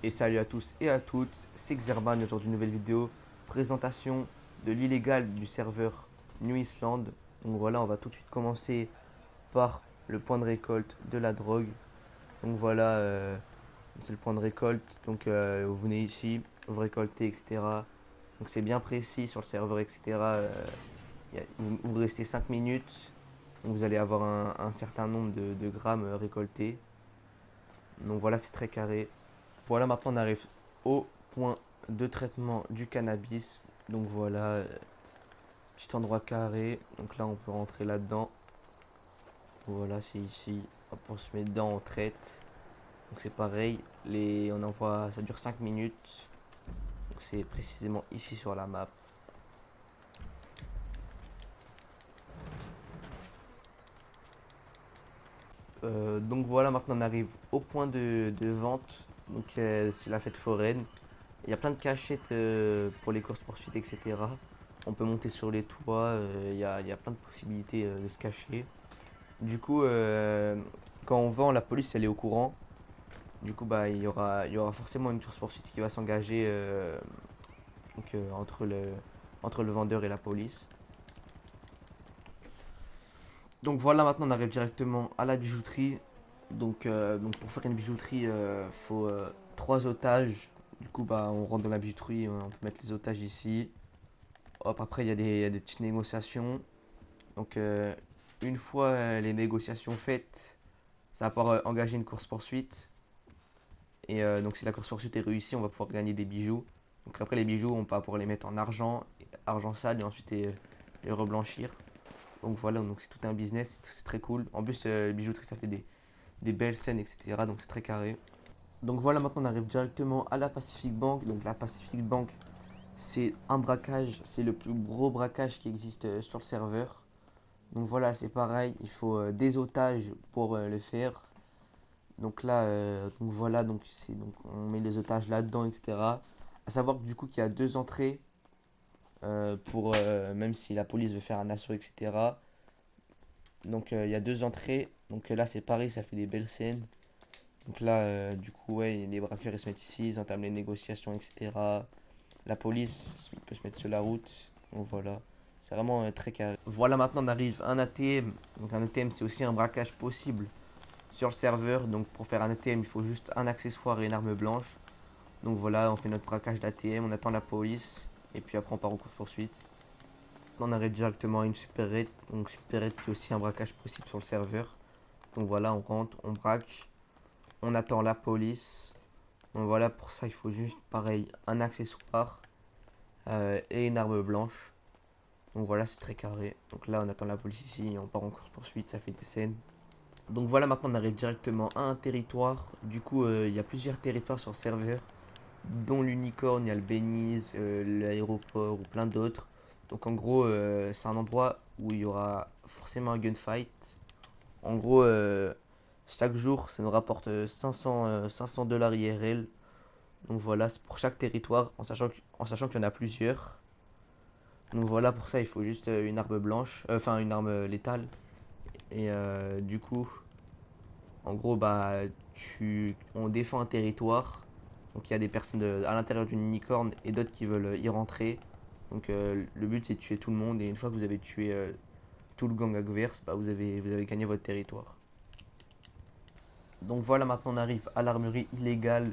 Et salut à tous et à toutes, c'est Xerban, aujourd'hui une nouvelle vidéo, présentation de l'illégal du serveur New Island. Donc voilà, on va tout de suite commencer par le point de récolte de la drogue. Donc voilà, c'est le point de récolte, donc vous venez ici, vous récoltez, etc. Donc c'est bien précis sur le serveur, etc. Vous restez 5 minutes, donc vous allez avoir un certain nombre de grammes récoltés. Donc voilà, c'est très carré. Voilà, maintenant on arrive au point de traitement du cannabis. Donc voilà, petit endroit carré. Donc là, on peut rentrer là-dedans. Voilà, c'est ici. Hop, on se met dedans, on traite. Donc c'est pareil. On envoie, ça dure 5 minutes. Donc c'est précisément ici sur la map. Donc voilà, maintenant on arrive au point de vente. Donc c'est la fête foraine. Il y a plein de cachettes pour les courses poursuites, etc. On peut monter sur les toits, il y a plein de possibilités de se cacher. Du coup, quand on vend, la police elle est au courant. Du coup, bah, il y aura forcément une course poursuite qui va s'engager entre le vendeur et la police. Donc voilà, maintenant on arrive directement à la bijouterie. Donc pour faire une bijouterie, il faut 3 otages. Du coup, bah, on rentre dans la bijouterie, on peut mettre les otages ici. Hop, après, il y a des petites négociations. Donc, une fois les négociations faites, ça va pouvoir engager une course-poursuite. Et donc, si la course-poursuite est réussie, on va pouvoir gagner des bijoux. Donc, après, les bijoux, on va pouvoir les mettre en argent, argent sale, et ensuite les reblanchir. Donc, voilà, donc c'est tout un business, c'est très cool. En plus, les bijouterie, ça fait des belles scènes, etc. Donc, c'est très carré. Donc, voilà, maintenant, on arrive directement à la Pacific Bank. Donc, la Pacific Bank, c'est un braquage, c'est le plus gros braquage qui existe sur le serveur. Donc voilà, c'est pareil, il faut des otages pour le faire. Donc là, donc voilà, donc on met les otages là-dedans, etc. À savoir que du coup qu'il y a 2 entrées pour même si la police veut faire un assaut, etc. Donc il y a 2 entrées. Donc là c'est pareil, ça fait des belles scènes. Donc là, du coup, ouais, les braqueurs ils se mettent ici, ils entament les négociations, etc. La police peut se mettre sur la route. Donc voilà, c'est vraiment très carré. Voilà, maintenant on arrive à un ATM. Donc un ATM c'est aussi un braquage possible sur le serveur. Donc pour faire un ATM il faut juste un accessoire et une arme blanche. Donc voilà, on fait notre braquage d'ATM, on attend la police et puis après on part en course poursuite. On arrive directement à une supérette. Donc supérette qui est aussi un braquage possible sur le serveur. Donc voilà, on rentre, on braque, on attend la police. Donc voilà, pour ça il faut juste pareil un accessoire et une arme blanche. Donc voilà, c'est très carré. Donc là, on attend la police ici, on part en course poursuite, ça fait des scènes. Donc voilà, maintenant on arrive directement à un territoire. Du coup, il y a plusieurs territoires sur le serveur, dont l'Unicorn, il y a le Benize, l'aéroport ou plein d'autres. Donc en gros, c'est un endroit où il y aura forcément un gunfight. En gros, chaque jour, ça nous rapporte 500 dollars IRL. Donc voilà, c'est pour chaque territoire, en sachant qu'il y en a plusieurs. Donc voilà, pour ça, il faut juste une arme blanche, enfin une arme létale. Et du coup, en gros, bah, on défend un territoire. Donc il y a des personnes à l'intérieur d'une unicorne et d'autres qui veulent y rentrer. Donc le but c'est de tuer tout le monde et une fois que vous avez tué tout le gang adverse, bah, vous avez gagné votre territoire. Donc voilà, maintenant on arrive à l'armurerie illégale.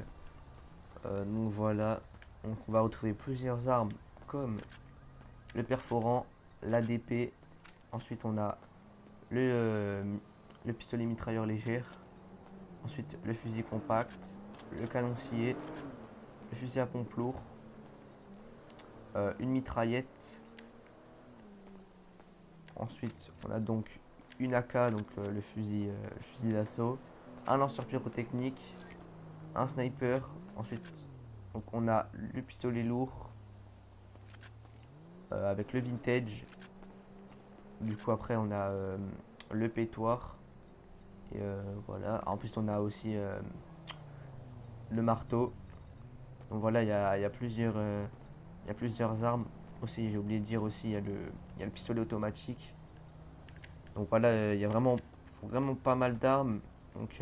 Donc voilà, donc on va retrouver plusieurs armes comme le perforant, l'ADP. Ensuite on a le pistolet mitrailleur légère. Ensuite le fusil compact, le canon scié, le fusil à pompe lourd, une mitraillette. Ensuite, on a donc une AK, donc le fusil d'assaut, un lanceur pyrotechnique, un sniper. Ensuite, donc on a le pistolet lourd avec le vintage. Du coup, après, on a le pétoire. Et voilà. En plus, on a aussi le marteau. Donc voilà, il y a plusieurs armes. Aussi, j'ai oublié de dire aussi, il y a le pistolet automatique. Donc voilà, il y a vraiment pas mal d'armes. Donc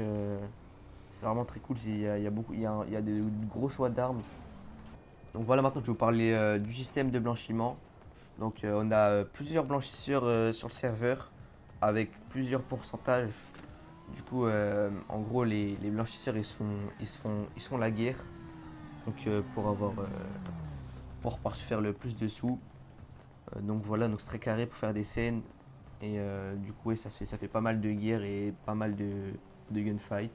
c'est vraiment très cool. Il y a beaucoup, il y a des gros choix d'armes. Donc voilà, maintenant je vais vous parler du système de blanchiment. Donc on a plusieurs blanchisseurs sur le serveur avec plusieurs pourcentages. Du coup, en gros, les blanchisseurs ils se font la guerre. Donc pour pouvoir se faire le plus de sous. Donc voilà, donc c'est très carré pour faire des scènes. Et du coup, ouais, ça fait pas mal de guerre et pas mal de gunfight.